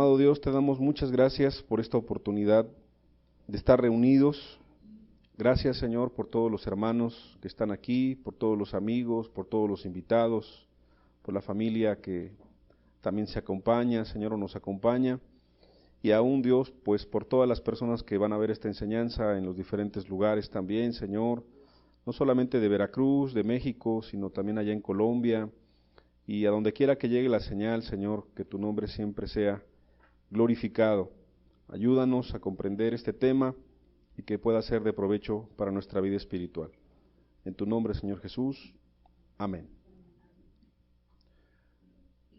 Amado Dios, te damos muchas gracias por esta oportunidad de estar reunidos. Gracias, Señor, por todos los hermanos que están aquí, por todos los amigos, por todos los invitados, por la familia que también se acompaña, Señor, o nos acompaña. Y aún, Dios, pues por todas las personas que van a ver esta enseñanza en los diferentes lugares también, Señor, no solamente de Veracruz, de México, sino también allá en Colombia, y a donde quiera que llegue la señal, Señor, que tu nombre siempre sea glorificado. Ayúdanos a comprender este tema y que pueda ser de provecho para nuestra vida espiritual. En tu nombre, Señor Jesús. Amén.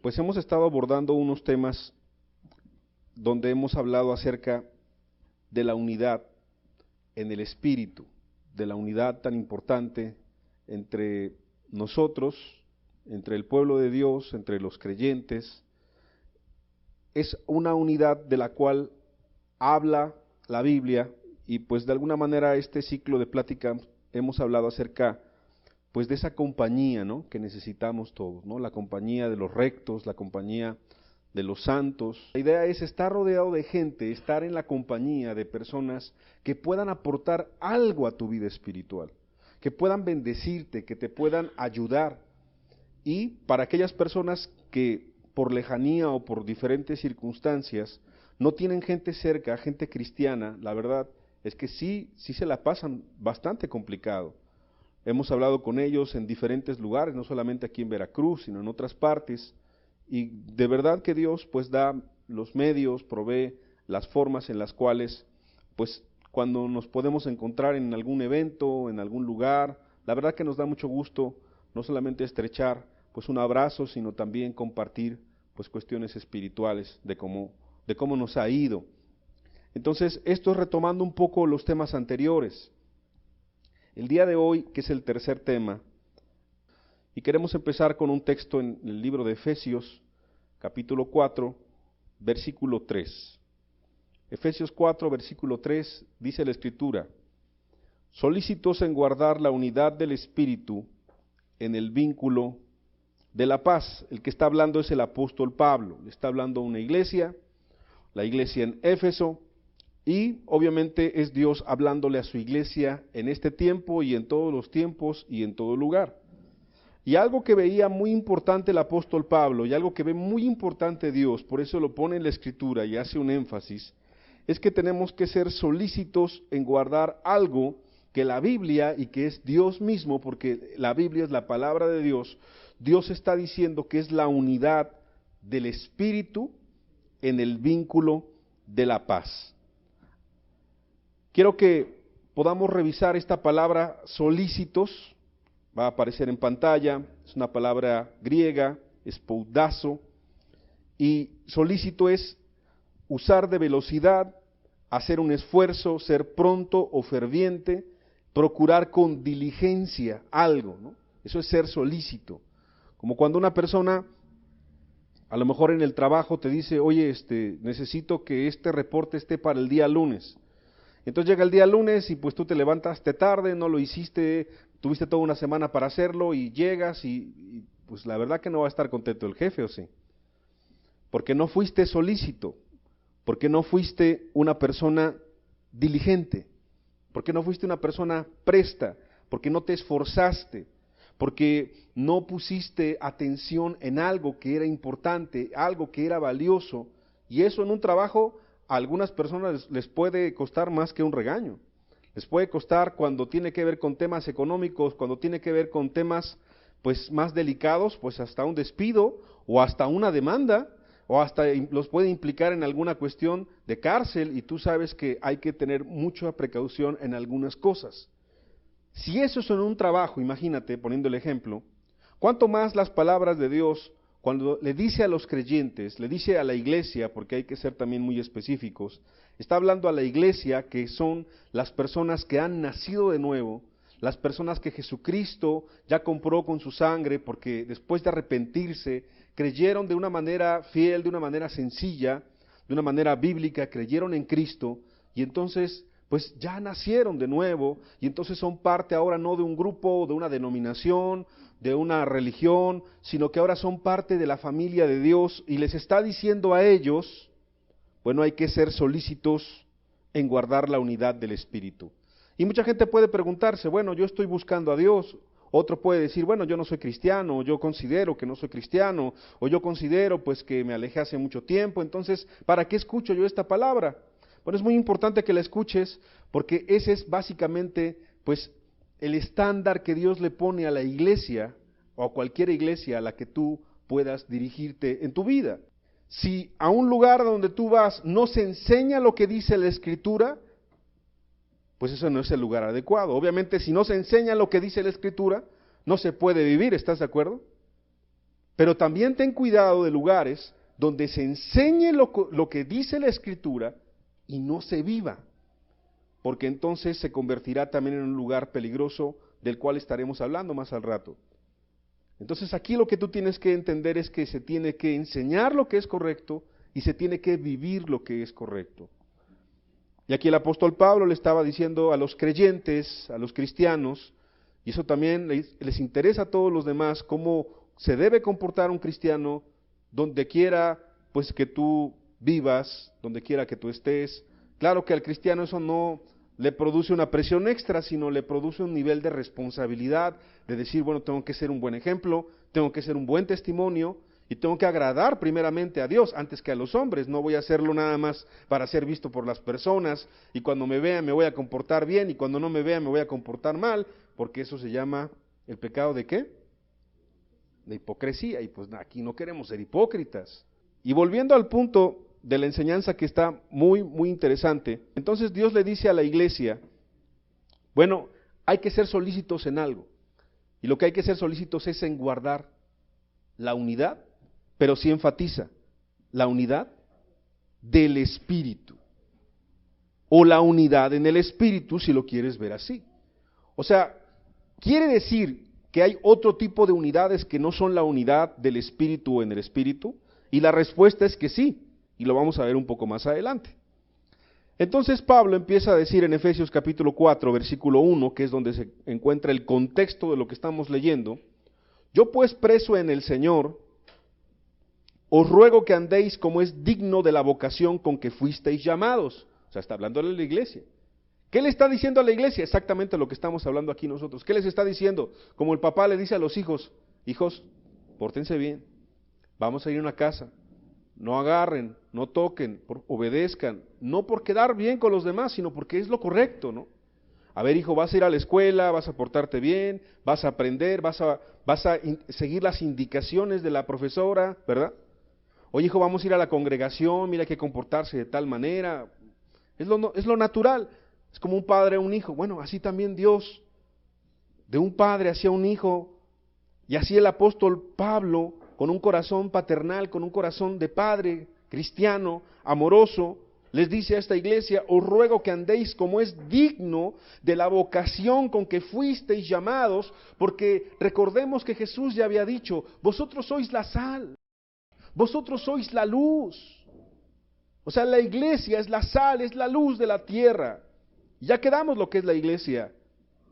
Pues hemos estado abordando unos temas donde hemos hablado acerca de la unidad en el espíritu, de la unidad tan importante entre nosotros, entre el pueblo de Dios, entre los creyentes. Es una unidad de la cual habla la Biblia, y pues de alguna manera este ciclo de plática hemos hablado acerca pues de esa compañía, ¿no?, que necesitamos todos, ¿no?, la compañía de los rectos, la compañía de los santos. La idea es estar rodeado de gente, estar en la compañía de personas que puedan aportar algo a tu vida espiritual, que puedan bendecirte, que te puedan ayudar. Y para aquellas personas que por lejanía o por diferentes circunstancias no tienen gente cerca, gente cristiana, la verdad es que sí se la pasan bastante complicado. Hemos hablado con ellos en diferentes lugares, no solamente aquí en Veracruz, sino en otras partes, y de verdad que Dios pues da los medios, provee las formas en las cuales pues cuando nos podemos encontrar en algún evento, en algún lugar, la verdad que nos da mucho gusto no solamente estrechar pues un abrazo, sino también compartir pues cuestiones espirituales de cómo nos ha ido. Entonces, esto es retomando un poco los temas anteriores. El día de hoy, que es el tercer tema, y queremos empezar con un texto en el libro de Efesios, capítulo 4, versículo 3. Efesios 4, versículo 3, dice la Escritura: solícitos en guardar la unidad del Espíritu en el vínculo de la paz. El que está hablando es el apóstol Pablo, le está hablando a una iglesia, la iglesia en Éfeso, y obviamente es Dios hablándole a su iglesia en este tiempo y en todos los tiempos y en todo lugar. Y algo que veía muy importante el apóstol Pablo, y algo que ve muy importante Dios, por eso lo pone en la Escritura y hace un énfasis, es que tenemos que ser solícitos en guardar algo que la Biblia, y que es Dios mismo, porque la Biblia es la palabra de Dios, Dios está diciendo que es la unidad del Espíritu en el vínculo de la paz. Quiero que podamos revisar esta palabra solícitos, va a aparecer en pantalla, es una palabra griega, espoudazo, y solícito es usar de velocidad, hacer un esfuerzo, ser pronto o ferviente, procurar con diligencia algo, ¿no? Eso es ser solícito. Como cuando una persona, a lo mejor en el trabajo, te dice: oye, necesito que este reporte esté para el día lunes. Entonces llega el día lunes y pues tú te levantaste tarde, no lo hiciste, tuviste toda una semana para hacerlo y llegas y pues la verdad que no va a estar contento el jefe, ¿o sí? Porque no fuiste solícito, porque no fuiste una persona diligente, porque no fuiste una persona presta, porque no te esforzaste, porque no pusiste atención en algo que era importante, algo que era valioso, y eso en un trabajo a algunas personas les puede costar más que un regaño. Les puede costar cuando tiene que ver con temas económicos, cuando tiene que ver con temas pues más delicados, pues hasta un despido o hasta una demanda, o hasta los puede implicar en alguna cuestión de cárcel, y tú sabes que hay que tener mucha precaución en algunas cosas. Si eso es en un trabajo, imagínate, poniendo el ejemplo, ¿cuánto más las palabras de Dios cuando le dice a los creyentes, le dice a la iglesia, porque hay que ser también muy específicos, está hablando a la iglesia, que son las personas que han nacido de nuevo, las personas que Jesucristo ya compró con su sangre, porque después de arrepentirse, creyeron de una manera fiel, de una manera sencilla, de una manera bíblica, creyeron en Cristo, y entonces pues ya nacieron de nuevo, y entonces son parte ahora no de un grupo, de una denominación, de una religión, sino que ahora son parte de la familia de Dios, y les está diciendo a ellos Bueno, hay que ser solícitos en guardar la unidad del Espíritu. Y mucha gente puede preguntarse, bueno, yo estoy buscando a Dios. Otro puede decir, bueno, yo no soy cristiano, o yo considero que no soy cristiano, o yo considero pues que me alejé hace mucho tiempo, entonces, ¿para qué escucho yo esta palabra? Bueno, es muy importante que la escuches, porque ese es básicamente pues el estándar que Dios le pone a la iglesia, o a cualquier iglesia a la que tú puedas dirigirte en tu vida. Si a un lugar donde tú vas no se enseña lo que dice la Escritura, pues eso no es el lugar adecuado. Obviamente, si no se enseña lo que dice la Escritura, no se puede vivir, ¿estás de acuerdo? Pero también ten cuidado de lugares donde se enseñe lo que dice la Escritura y no se viva, porque entonces se convertirá también en un lugar peligroso del cual estaremos hablando más al rato. Entonces aquí lo que tú tienes que entender es que se tiene que enseñar lo que es correcto y se tiene que vivir lo que es correcto. Y aquí el apóstol Pablo le estaba diciendo a los creyentes, a los cristianos, y eso también les interesa a todos los demás, cómo se debe comportar un cristiano donde quiera pues que tú vivas, donde quiera que tú estés. Claro que al cristiano eso no le produce una presión extra, sino le produce un nivel de responsabilidad, de decir, bueno, tengo que ser un buen ejemplo, tengo que ser un buen testimonio, y tengo que agradar primeramente a Dios antes que a los hombres. No voy a hacerlo nada más para ser visto por las personas, y cuando me vean me voy a comportar bien, y cuando no me vean me voy a comportar mal, porque eso se llama el pecado ¿de qué? De hipocresía, y pues aquí no queremos ser hipócritas. Y volviendo al punto de la enseñanza que está muy, muy interesante, entonces Dios le dice a la iglesia, bueno, hay que ser solícitos en algo, y lo que hay que ser solícitos es en guardar la unidad, pero sí enfatiza, la unidad del Espíritu, o la unidad en el Espíritu, si lo quieres ver así. O sea, quiere decir que hay otro tipo de unidades que no son la unidad del Espíritu en el Espíritu, y la respuesta es que sí, y lo vamos a ver un poco más adelante. Entonces Pablo empieza a decir en Efesios capítulo 4, versículo 1, que es donde se encuentra el contexto de lo que estamos leyendo, yo pues preso en el Señor, os ruego que andéis como es digno de la vocación con que fuisteis llamados. O sea, está hablando de la iglesia. ¿Qué le está diciendo a la iglesia? Exactamente lo que estamos hablando aquí nosotros. ¿Qué les está diciendo? Como el papá le dice a los hijos, hijos, pórtense bien, vamos a ir a una casa, no agarren, no toquen, obedezcan, no por quedar bien con los demás, sino porque es lo correcto, ¿no? A ver, hijo, vas a ir a la escuela, vas a portarte bien, vas a aprender, vas a seguir las indicaciones de la profesora, ¿verdad? Oye, hijo, vamos a ir a la congregación, mira, hay que comportarse de tal manera. Es lo natural, es como un padre a un hijo. Bueno, así también Dios, de un padre hacia un hijo, y así el apóstol Pablo, con un corazón paternal, con un corazón de padre, cristiano, amoroso, les dice a esta iglesia, os ruego que andéis como es digno de la vocación con que fuisteis llamados, porque recordemos que Jesús ya había dicho, vosotros sois la sal, vosotros sois la luz. O sea, la iglesia es la sal, es la luz de la tierra. Ya quedamos lo que es la iglesia.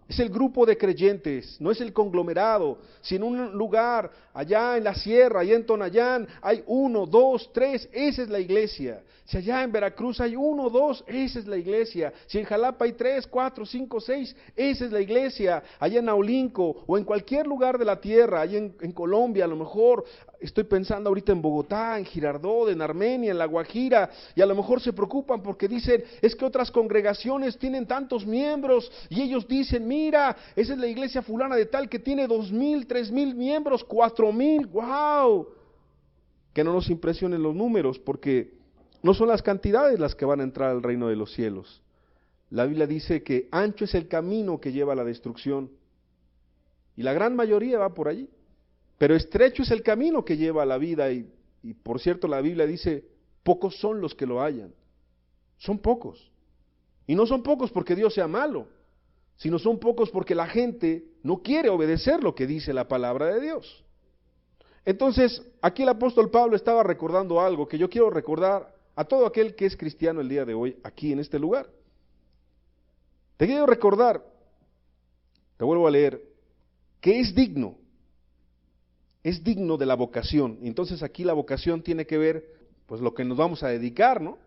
Es el grupo de creyentes, no es el conglomerado. Si en un lugar, allá en la sierra, allá en Tonayán, hay 1, 2, 3, esa es la iglesia. Si allá en Veracruz hay 1, 2, esa es la iglesia. Si en Jalapa hay 3, 4, 5, 6, esa es la iglesia. Allá en Naulinco o en cualquier lugar de la tierra, allá en Colombia, a lo mejor estoy pensando ahorita en Bogotá, en Girardot, en Armenia, en La Guajira, y a lo mejor se preocupan porque dicen, es que otras congregaciones tienen tantos miembros, y ellos dicen, mira, esa es la iglesia fulana de tal que tiene 2,000, 3,000 miembros, 4,000, wow. Que no nos impresionen los números, porque no son las cantidades las que van a entrar al reino de los cielos. La Biblia dice que ancho es el camino que lleva a la destrucción, y la gran mayoría va por allí. Pero estrecho es el camino que lleva a la vida y por cierto la Biblia dice, pocos son los que lo hallan. Son pocos. Y no son pocos porque Dios sea malo, sino son pocos porque la gente no quiere obedecer lo que dice la palabra de Dios. Entonces, aquí el apóstol Pablo estaba recordando algo que yo quiero recordar a todo aquel que es cristiano el día de hoy, aquí en este lugar. Te quiero recordar, te vuelvo a leer, que es digno de la vocación. Entonces aquí la vocación tiene que ver, pues lo que nos vamos a dedicar, ¿no?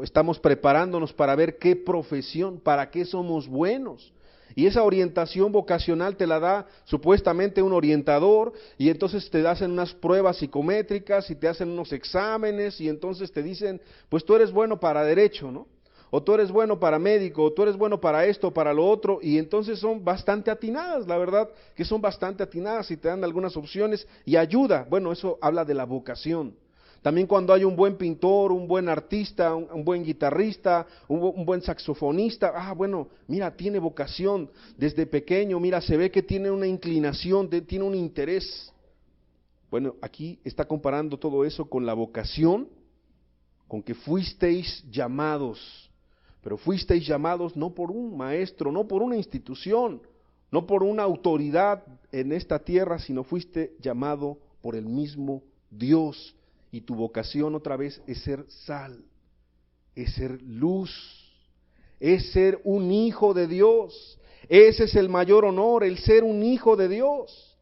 estamos preparándonos para ver qué profesión, para qué somos buenos. Y esa orientación vocacional te la da supuestamente un orientador, y entonces te hacen unas pruebas psicométricas y te hacen unos exámenes, y entonces te dicen, pues tú eres bueno para derecho, ¿no? O tú eres bueno para médico, o tú eres bueno para esto, para lo otro, y entonces son bastante atinadas, la verdad que son bastante atinadas y te dan algunas opciones y ayuda. Bueno, eso habla de la vocación. También cuando hay un buen pintor, un buen artista, un buen guitarrista, un buen saxofonista, bueno, mira, tiene vocación desde pequeño, mira, se ve que tiene una inclinación, tiene un interés. Bueno, aquí está comparando todo eso con la vocación, con que fuisteis llamados, pero fuisteis llamados no por un maestro, no por una institución, no por una autoridad en esta tierra, sino fuiste llamado por el mismo Dios. Y tu vocación otra vez es ser sal, es ser luz, es ser un hijo de Dios. Ese es el mayor honor, el ser un hijo de Dios.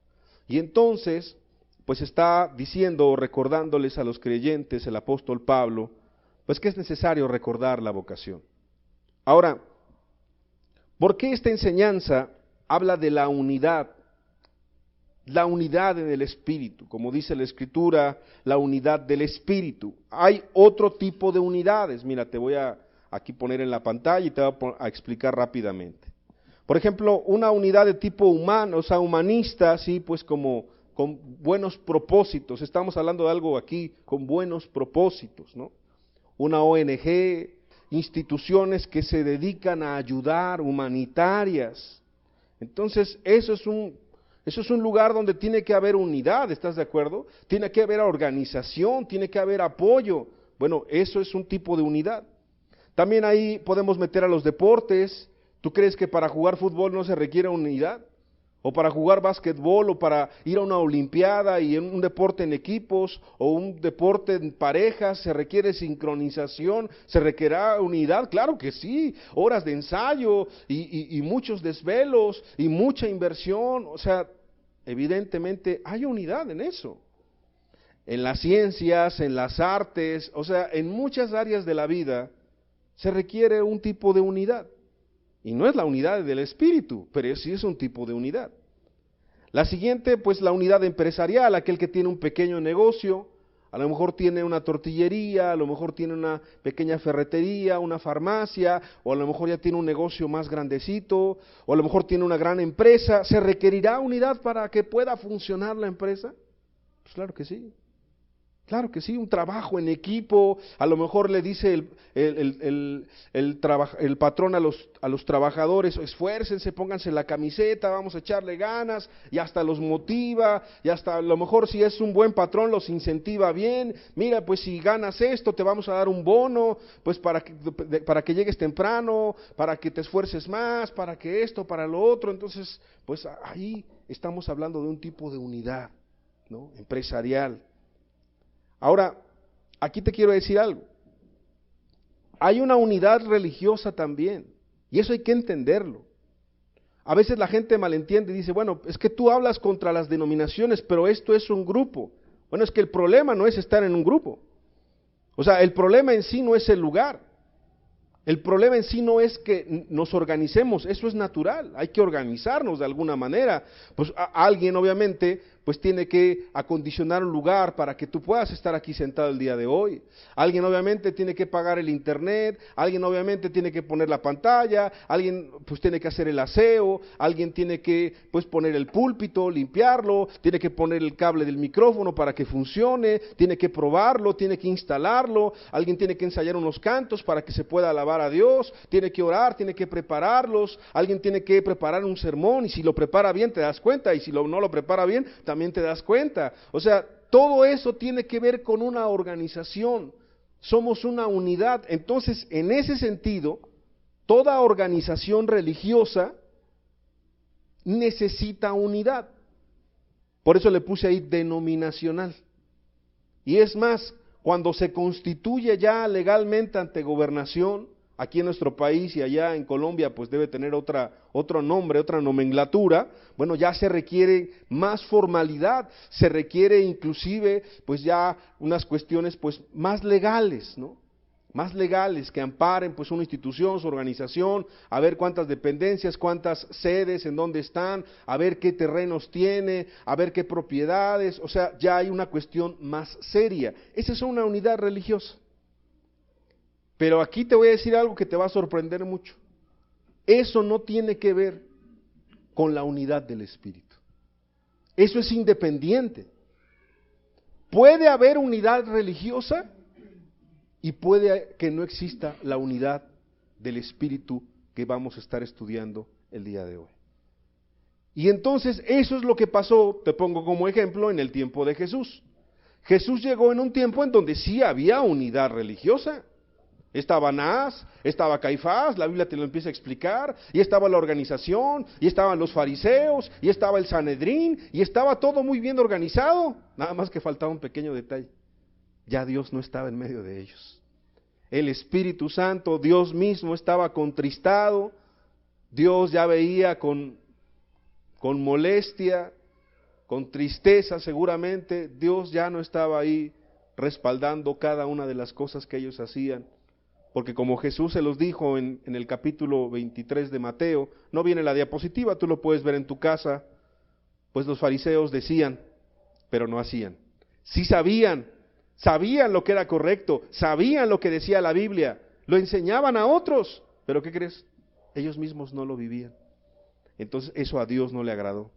Y entonces, pues está diciendo, recordándoles a los creyentes, el apóstol Pablo, pues que es necesario recordar la vocación. Ahora, ¿por qué esta enseñanza habla de la unidad? La unidad en el Espíritu, como dice la Escritura, la unidad del Espíritu. Hay otro tipo de unidades, mira, te voy a aquí poner en la pantalla y te voy a explicar rápidamente. Por ejemplo, una unidad de tipo humano, o sea, humanista, sí, pues como con buenos propósitos, estamos hablando de algo aquí con buenos propósitos, ¿no? Una ONG, instituciones que se dedican a ayudar, humanitarias. Entonces, eso es un lugar donde tiene que haber unidad, ¿estás de acuerdo? Tiene que haber organización, tiene que haber apoyo. Bueno, eso es un tipo de unidad. También ahí podemos meter a los deportes. ¿Tú crees que para jugar fútbol no se requiere unidad? O para jugar básquetbol, o para ir a una olimpiada y en un deporte en equipos, o un deporte en parejas, ¿se requiere sincronización? ¿Se requerirá unidad? Claro que sí, horas de ensayo y muchos desvelos y mucha inversión, o sea, evidentemente hay unidad en eso. En las ciencias, en las artes, o sea, en muchas áreas de la vida se requiere un tipo de unidad. Y no es la unidad del espíritu, pero sí es un tipo de unidad. La siguiente, pues la unidad empresarial, aquel que tiene un pequeño negocio, a lo mejor tiene una tortillería, a lo mejor tiene una pequeña ferretería, una farmacia, o a lo mejor ya tiene un negocio más grandecito, o a lo mejor tiene una gran empresa. ¿Se requerirá unidad para que pueda funcionar la empresa? Pues claro que sí. Claro que sí, un trabajo en equipo, a lo mejor le dice el patrón a los trabajadores, esfuércense, pónganse la camiseta, vamos a echarle ganas, y hasta los motiva, y hasta a lo mejor si es un buen patrón los incentiva bien, mira, pues si ganas esto te vamos a dar un bono, pues para que llegues temprano, para que te esfuerces más, para que esto, para lo otro. Entonces, pues ahí estamos hablando de un tipo de unidad, ¿no? Empresarial. Ahora, aquí te quiero decir algo. Hay una unidad religiosa también, y eso hay que entenderlo. A veces la gente malentiende y dice, bueno, es que tú hablas contra las denominaciones, pero esto es un grupo. Bueno, es que el problema no es estar en un grupo. O sea, el problema en sí no es el lugar. El problema en sí no es que nos organicemos, eso es natural, hay que organizarnos de alguna manera. Pues alguien obviamente pues tiene que acondicionar un lugar para que tú puedas estar aquí sentado el día de hoy. Alguien obviamente tiene que pagar el internet, alguien obviamente tiene que poner la pantalla, alguien pues tiene que hacer el aseo, alguien tiene que pues poner el púlpito, limpiarlo, tiene que poner el cable del micrófono para que funcione, tiene que probarlo, tiene que instalarlo, alguien tiene que ensayar unos cantos para que se pueda alabar a Dios, tiene que orar, tiene que prepararlos, alguien tiene que preparar un sermón, y si lo prepara bien te das cuenta, y si no lo prepara bien también te das cuenta. O sea, todo eso tiene que ver con una organización, somos una unidad. Entonces, en ese sentido, toda organización religiosa necesita unidad. Por eso le puse ahí denominacional. Y es más, cuando se constituye ya legalmente ante gobernación, aquí en nuestro país y allá en Colombia, pues debe tener otro nombre, otra nomenclatura, bueno, ya se requiere más formalidad, se requiere inclusive, pues ya unas cuestiones, pues más legales, ¿no? más legales, que amparen pues una institución, su organización, a ver cuántas dependencias, cuántas sedes, en dónde están, a ver qué terrenos tiene, a ver qué propiedades, o sea, ya hay una cuestión más seria. Esa es una unidad religiosa. Pero aquí te voy a decir algo que te va a sorprender mucho. Eso no tiene que ver con la unidad del Espíritu. Eso es independiente. Puede haber unidad religiosa y puede que no exista la unidad del Espíritu que vamos a estar estudiando el día de hoy. Y entonces eso es lo que pasó, te pongo como ejemplo, en el tiempo de Jesús. Jesús llegó en un tiempo en donde sí había unidad religiosa. Estaba Anás, estaba Caifás, la Biblia te lo empieza a explicar, y estaba la organización, y estaban los fariseos, y estaba el Sanedrín, y estaba todo muy bien organizado, nada más que faltaba un pequeño detalle. Ya Dios no estaba en medio de ellos. El Espíritu Santo, Dios mismo estaba contristado, Dios ya veía con molestia, con tristeza seguramente, Dios ya no estaba ahí respaldando cada una de las cosas que ellos hacían. Porque como Jesús se los dijo en el capítulo 23 de Mateo, no viene la diapositiva, tú lo puedes ver en tu casa, pues los fariseos decían, pero no hacían. Sí sabían lo que era correcto, sabían lo que decía la Biblia, lo enseñaban a otros, pero ¿qué crees? Ellos mismos no lo vivían. Entonces eso a Dios no le agradó,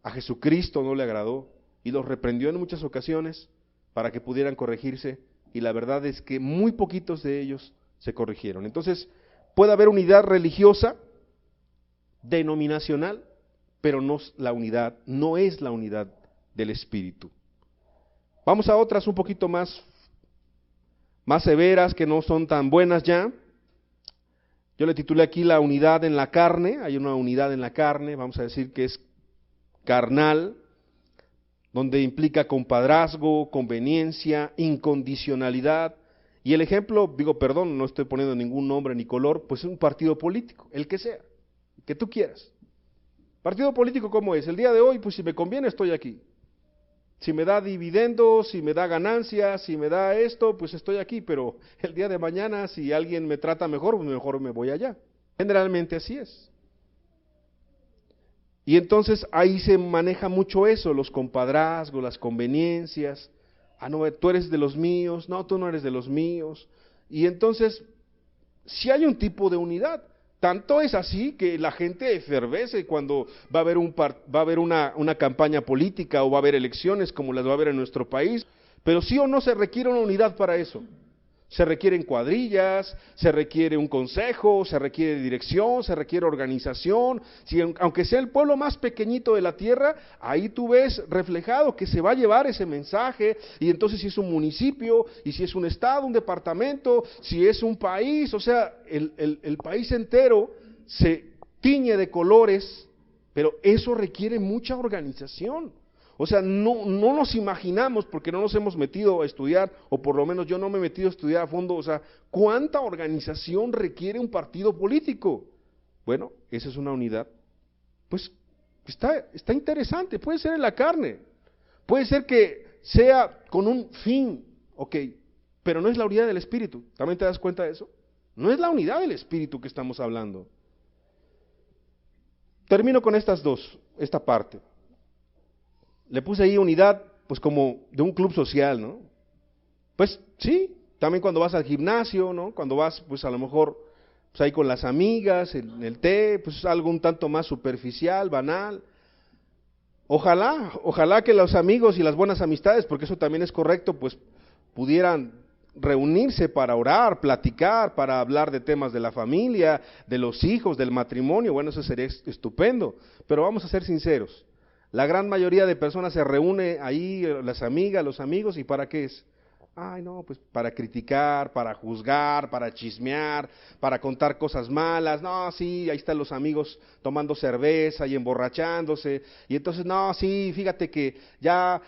a Jesucristo no le agradó, y los reprendió en muchas ocasiones para que pudieran corregirse. Y la verdad es que muy poquitos de ellos se corrigieron. Entonces, puede haber unidad religiosa, denominacional, pero no es la unidad del Espíritu. Vamos a otras un poquito más severas, que no son tan buenas ya. Yo le titulé aquí la unidad en la carne. Hay una unidad en la carne, vamos a decir que es carnal, donde implica compadrazgo, conveniencia, incondicionalidad. Y el ejemplo, no estoy poniendo ningún nombre ni color, pues es un partido político, el que sea, el que tú quieras. Partido político, ¿cómo es? El día de hoy, pues si me conviene, estoy aquí. Si me da dividendos, si me da ganancias, si me da esto, pues estoy aquí, pero el día de mañana, si alguien me trata mejor, pues mejor me voy allá. Generalmente así es. Y entonces ahí se maneja mucho eso, los compadrazgos, las conveniencias. No, tú eres de los míos, no, tú no eres de los míos. Y entonces, si hay un tipo de unidad, tanto es así que la gente efervece cuando va a haber una campaña política o va a haber elecciones como las va a haber en nuestro país, pero sí o no se requiere una unidad para eso. Se requieren cuadrillas, se requiere un consejo, se requiere dirección, se requiere organización. Aunque sea el pueblo más pequeñito de la tierra, ahí tú ves reflejado que se va a llevar ese mensaje. Y entonces si es un municipio, y si es un estado, un departamento, si es un país, o sea, el país entero se tiñe de colores, pero eso requiere mucha organización. O sea, no nos imaginamos, porque no nos hemos metido a estudiar, o por lo menos yo no me he metido a estudiar a fondo, o sea, ¿cuánta organización requiere un partido político? Bueno, esa es una unidad. Pues está interesante, puede ser en la carne, puede ser que sea con un fin, ok, pero no es la unidad del Espíritu. ¿También te das cuenta de eso? No es la unidad del Espíritu que estamos hablando. Termino con esta parte. Le puse ahí unidad, pues como de un club social, ¿no? Pues sí, también cuando vas al gimnasio, ¿no? Cuando vas, pues a lo mejor, pues ahí con las amigas, en el té, pues algo un tanto más superficial, banal. Ojalá que los amigos y las buenas amistades, porque eso también es correcto, pues pudieran reunirse para orar, platicar, para hablar de temas de la familia, de los hijos, del matrimonio. Bueno, eso sería estupendo, pero vamos a ser sinceros. La gran mayoría de personas se reúne ahí, las amigas, los amigos, ¿y para qué es? Pues para criticar, para juzgar, para chismear, para contar cosas malas. No, sí, ahí están los amigos tomando cerveza y emborrachándose. Y entonces, no, sí, fíjate que ya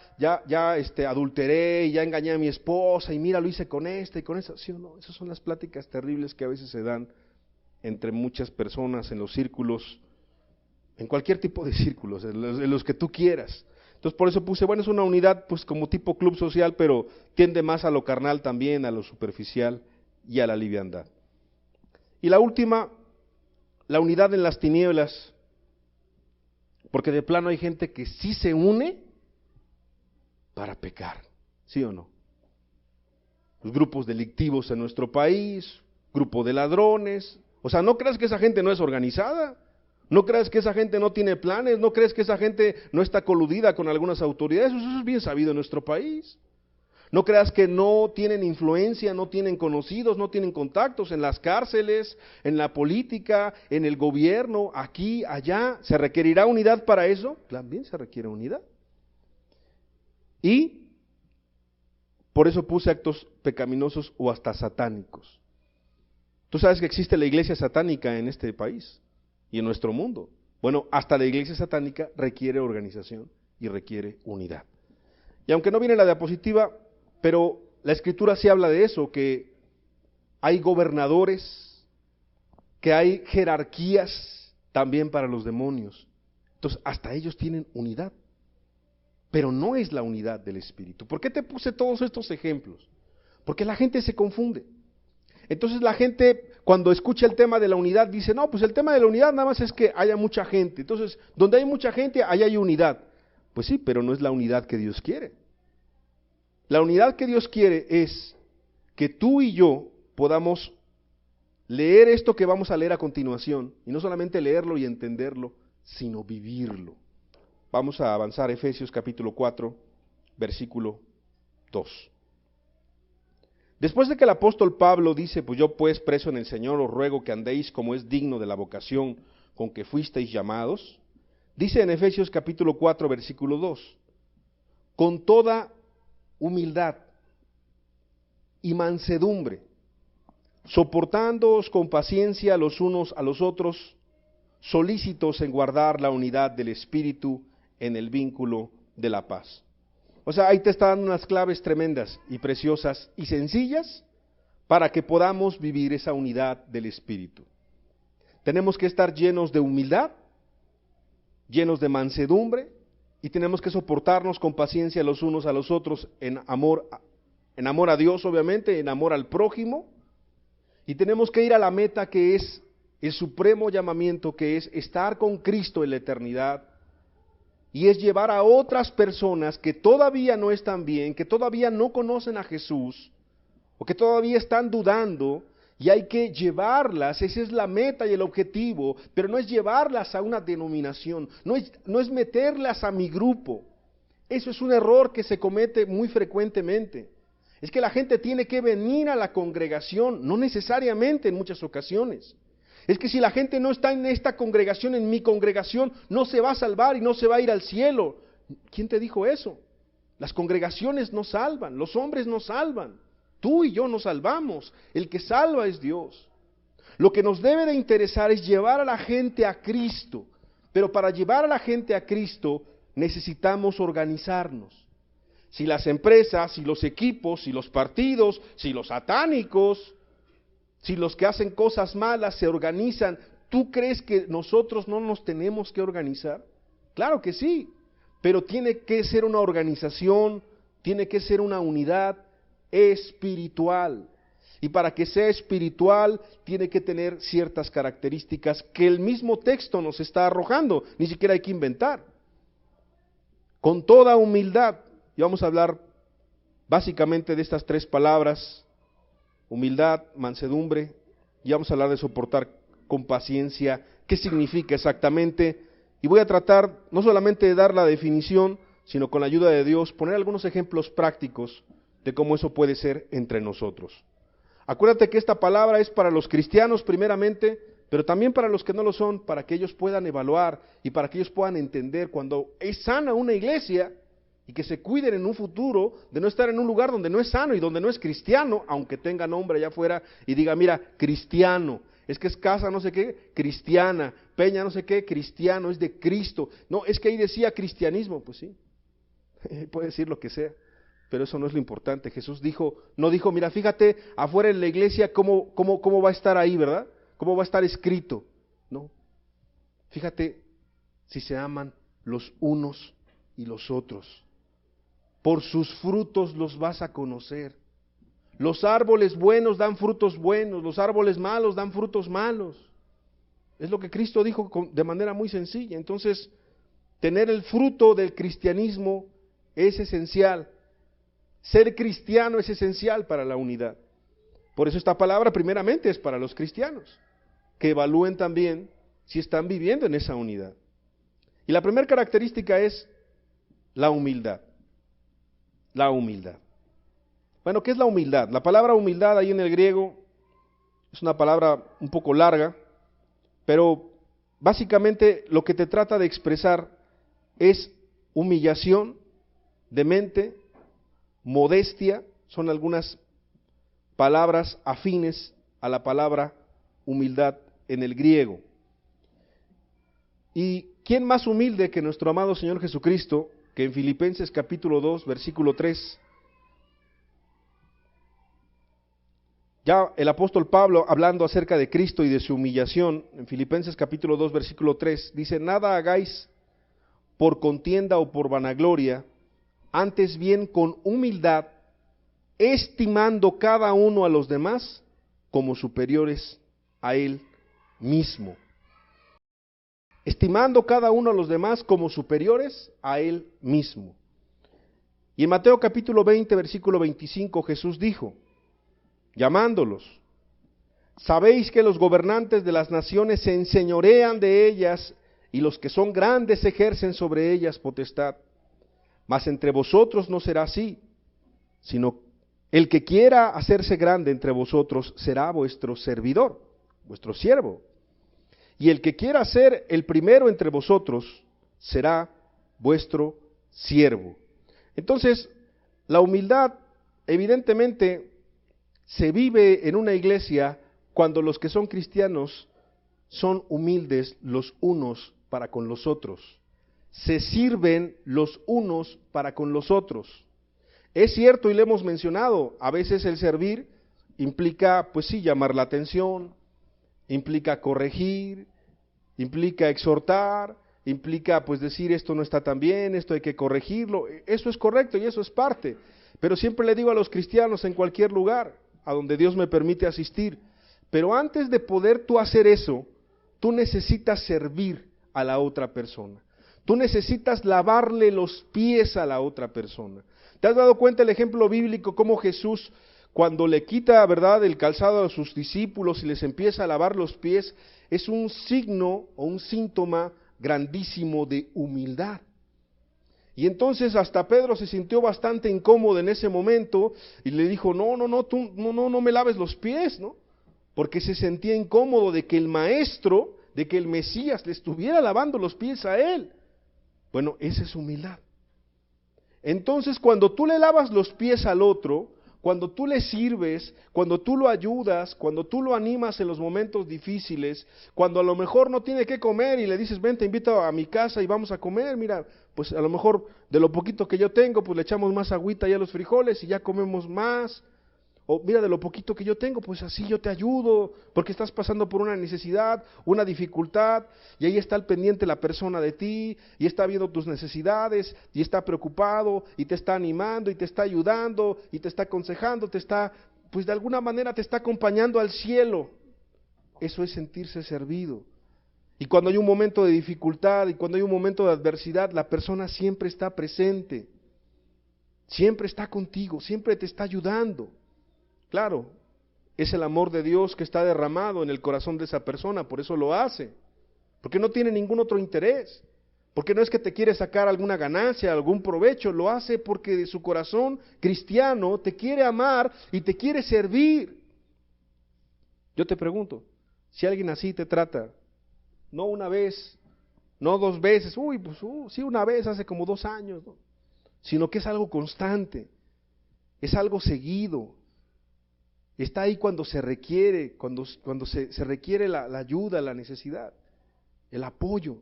adulteré y ya engañé a mi esposa y mira, lo hice con esta y con esa. Sí o no, esas son las pláticas terribles que a veces se dan entre muchas personas en los círculos, en cualquier tipo de círculos, en los que tú quieras. Entonces por eso puse, bueno, es una unidad pues como tipo club social, pero tiende más a lo carnal también, a lo superficial y a la liviandad. Y la última, la unidad en las tinieblas, porque de plano hay gente que sí se une para pecar, ¿sí o no? Los grupos delictivos en nuestro país, grupo de ladrones, o sea, no creas que esa gente no es organizada, no creas que esa gente no tiene planes, no creas que esa gente no está coludida con algunas autoridades, eso es bien sabido en nuestro país. No creas que no tienen influencia, no tienen conocidos, no tienen contactos en las cárceles, en la política, en el gobierno, aquí, allá. ¿Se requerirá unidad para eso? También se requiere unidad. Y por eso puse actos pecaminosos o hasta satánicos. Tú sabes que existe la iglesia satánica en este país y en nuestro mundo. Bueno, hasta la iglesia satánica requiere organización y requiere unidad. Y aunque no viene la diapositiva, pero la Escritura sí habla de eso, que hay gobernadores, que hay jerarquías también para los demonios. Entonces, hasta ellos tienen unidad, pero no es la unidad del Espíritu. ¿Por qué te puse todos estos ejemplos? Porque la gente se confunde. Entonces la gente, cuando escucha el tema de la unidad, dice, no, pues el tema de la unidad nada más es que haya mucha gente. Entonces, donde hay mucha gente, ahí hay unidad. Pues sí, pero no es la unidad que Dios quiere. La unidad que Dios quiere es que tú y yo podamos leer esto que vamos a leer a continuación, y no solamente leerlo y entenderlo, sino vivirlo. Vamos a avanzar a Efesios capítulo 4, versículo 2. Después de que el apóstol Pablo dice, pues yo pues preso en el Señor os ruego que andéis como es digno de la vocación con que fuisteis llamados, dice en Efesios capítulo 4, versículo 2, con toda humildad y mansedumbre, soportándoos con paciencia los unos a los otros, solícitos en guardar la unidad del Espíritu en el vínculo de la paz. O sea, ahí te está dando unas claves tremendas y preciosas y sencillas para que podamos vivir esa unidad del Espíritu. Tenemos que estar llenos de humildad, llenos de mansedumbre, y tenemos que soportarnos con paciencia los unos a los otros en amor a Dios, obviamente, en amor al prójimo, y tenemos que ir a la meta que es el supremo llamamiento, que es estar con Cristo en la eternidad, y es llevar a otras personas que todavía no están bien, que todavía no conocen a Jesús, o que todavía están dudando, y hay que llevarlas, esa es la meta y el objetivo, pero no es llevarlas a una denominación, no es meterlas a mi grupo. Eso es un error que se comete muy frecuentemente. Es que la gente tiene que venir a la congregación, no necesariamente en muchas ocasiones. Es que si la gente no está en esta congregación, en mi congregación, no se va a salvar y no se va a ir al cielo. ¿Quién te dijo eso? Las congregaciones no salvan, los hombres no salvan. Tú y yo nos salvamos, el que salva es Dios. Lo que nos debe de interesar es llevar a la gente a Cristo, pero para llevar a la gente a Cristo necesitamos organizarnos. Si las empresas, si los equipos, si los partidos, si los satánicos, si los que hacen cosas malas se organizan, ¿tú crees que nosotros no nos tenemos que organizar? Claro que sí, pero tiene que ser una organización, tiene que ser una unidad espiritual. Y para que sea espiritual, tiene que tener ciertas características que el mismo texto nos está arrojando, ni siquiera hay que inventar. Con toda humildad, y vamos a hablar básicamente de estas tres palabras, humildad, mansedumbre, y vamos a hablar de soportar con paciencia, qué significa exactamente, y voy a tratar no solamente de dar la definición, sino con la ayuda de Dios, poner algunos ejemplos prácticos de cómo eso puede ser entre nosotros. Acuérdate que esta palabra es para los cristianos primeramente, pero también para los que no lo son, para que ellos puedan evaluar y para que ellos puedan entender cuando es sana una iglesia y que se cuiden en un futuro de no estar en un lugar donde no es sano y donde no es cristiano, aunque tenga nombre allá afuera y diga, mira, cristiano, es que es casa no sé qué, cristiana, peña no sé qué, cristiano, es de Cristo. No, es que ahí decía cristianismo, pues sí, puede decir lo que sea. Pero eso no es lo importante. Jesús no dijo, mira, fíjate afuera en la iglesia cómo va a estar ahí, ¿verdad? Cómo va a estar escrito. No. Fíjate si se aman los unos y los otros. Por sus frutos los vas a conocer. Los árboles buenos dan frutos buenos, los árboles malos dan frutos malos. Es lo que Cristo dijo de manera muy sencilla. Entonces, tener el fruto del cristianismo es esencial. Ser cristiano es esencial para la unidad. Por eso esta palabra primeramente es para los cristianos, que evalúen también si están viviendo en esa unidad. Y la primera característica es la humildad. La humildad. Bueno, ¿qué es la humildad? La palabra humildad ahí en el griego es una palabra un poco larga, pero básicamente lo que te trata de expresar es humillación de mente, modestia, son algunas palabras afines a la palabra humildad en el griego. ¿Y quién más humilde que nuestro amado Señor Jesucristo, que en Filipenses capítulo 2, versículo 3, ya el apóstol Pablo, hablando acerca de Cristo y de su humillación, en Filipenses capítulo 2, versículo 3, dice, nada hagáis por contienda o por vanagloria, antes bien con humildad, estimando cada uno a los demás como superiores a él mismo. Estimando cada uno a los demás como superiores a él mismo. Y en Mateo capítulo 20, versículo 25, Jesús dijo, llamándolos, sabéis que los gobernantes de las naciones se enseñorean de ellas, y los que son grandes ejercen sobre ellas potestad. Mas entre vosotros no será así, sino el que quiera hacerse grande entre vosotros será vuestro servidor, vuestro siervo. Y el que quiera ser el primero entre vosotros será vuestro siervo. Entonces, la humildad evidentemente se vive en una iglesia cuando los que son cristianos son humildes los unos para con los otros. Se sirven los unos para con los otros. Es cierto, y lo hemos mencionado, a veces el servir implica, pues sí, llamar la atención, implica corregir, implica exhortar, implica pues decir esto no está tan bien, esto hay que corregirlo. Eso es correcto y eso es parte. Pero siempre le digo a los cristianos en cualquier lugar a donde Dios me permite asistir, pero antes de poder tú hacer eso, tú necesitas servir a la otra persona. Tú necesitas lavarle los pies a la otra persona. ¿Te has dado cuenta el ejemplo bíblico cómo Jesús, cuando le quita, verdad, el calzado a sus discípulos y les empieza a lavar los pies, es un signo o un síntoma grandísimo de humildad? Y entonces hasta Pedro se sintió bastante incómodo en ese momento y le dijo, no me laves los pies, ¿no? Porque se sentía incómodo de que el maestro, de que el Mesías le estuviera lavando los pies a él. Bueno, esa es humildad. Entonces, cuando tú le lavas los pies al otro, cuando tú le sirves, cuando tú lo ayudas, cuando tú lo animas en los momentos difíciles, cuando a lo mejor no tiene que comer y le dices, ven, te invito a mi casa y vamos a comer, mira, pues a lo mejor de lo poquito que yo tengo, pues le echamos más agüita ya a los frijoles y ya comemos más. O mira, de lo poquito que yo tengo, pues así yo te ayudo, porque estás pasando por una necesidad, una dificultad, y ahí está al pendiente la persona de ti, y está viendo tus necesidades, y está preocupado, y te está animando, y te está ayudando, y te está aconsejando, te está, pues de alguna manera te está acompañando al cielo. Eso es sentirse servido. Y cuando hay un momento de dificultad, y cuando hay un momento de adversidad, la persona siempre está presente, siempre está contigo, siempre te está ayudando. Claro, es el amor de Dios que está derramado en el corazón de esa persona, por eso lo hace, porque no tiene ningún otro interés, porque no es que te quiere sacar alguna ganancia, algún provecho, lo hace porque de su corazón cristiano te quiere amar y te quiere servir. Yo te pregunto, si alguien así te trata, no una vez, no 2 veces, sí una vez hace como 2 años, ¿no? Sino que es algo constante, es algo seguido. Está ahí cuando se requiere, cuando se requiere la ayuda, la necesidad, el apoyo.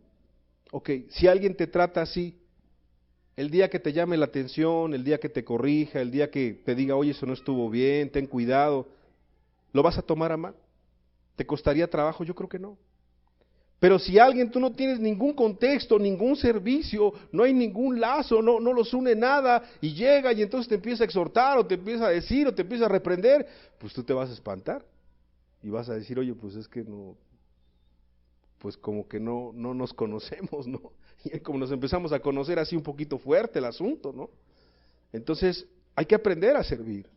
Ok, si alguien te trata así, el día que te llame la atención, el día que te corrija, el día que te diga, oye, eso no estuvo bien, ten cuidado, ¿lo vas a tomar a mal? ¿Te costaría trabajo? Yo creo que no. Pero si alguien, tú no tienes ningún contexto, ningún servicio, no hay ningún lazo, no los une nada, y llega y entonces te empieza a exhortar, o te empieza a decir, o te empieza a reprender, pues tú te vas a espantar. Y vas a decir, oye, pues es que no, pues como que no nos conocemos, ¿no? Y como nos empezamos a conocer así un poquito fuerte el asunto, ¿no? Entonces, hay que aprender a servir.